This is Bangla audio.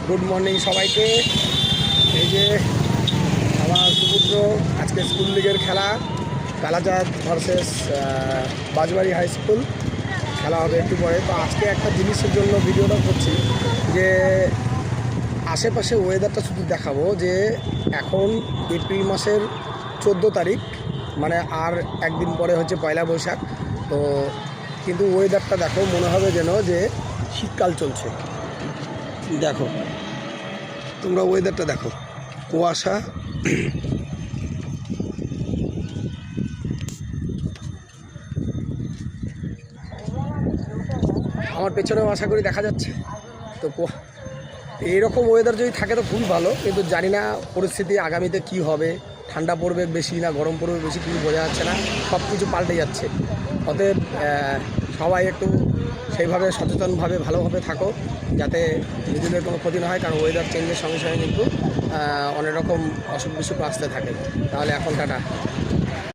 গুড মর্নিং সবাইকে। এই যে আমার সুপুত্র আজকে স্কুল লিগের খেলা কালাচাঁদ ভার্সেস বাজবাড়ি হাই স্কুল খেলা হবে একটু পরে। তো আজকে একটা জিনিসের জন্য ভিডিওটা করছি যে আশেপাশে ওয়েদারটা শুধু দেখাবো যে এখন এপ্রিল মাসের 14 তারিখ, মানে আর একদিন পরে হচ্ছে পয়লা বৈশাখ। তো কিন্তু ওয়েদারটা দেখো, মনে হবে যেন যে শীতকাল চলছে। দেখো তোমরা ওয়েদারটা দেখো, কুয়াশা। আমার পেছনেও আশা করি দেখা যাচ্ছে। তো এইরকম ওয়েদার যদি থাকে তো খুবই ভালো, কিন্তু জানি না পরিস্থিতি আগামীতে কি হবে, ঠান্ডা পড়বে বেশি না গরম পড়বে বেশি কিছু বোঝা যাচ্ছে না, সব কিছু পাল্টে যাচ্ছে। অতএব সবাই একটু সেইভাবে সচেতনভাবে ভালোভাবে থাকো যাতে নিজেদের কোনো ক্ষতি না হয়, কারণ ওয়েদার চেঞ্জের সঙ্গে সঙ্গে কিন্তু অনেক রকম অসুখ বিসুখ আসতে থাকে। তাহলে এখন টাটা।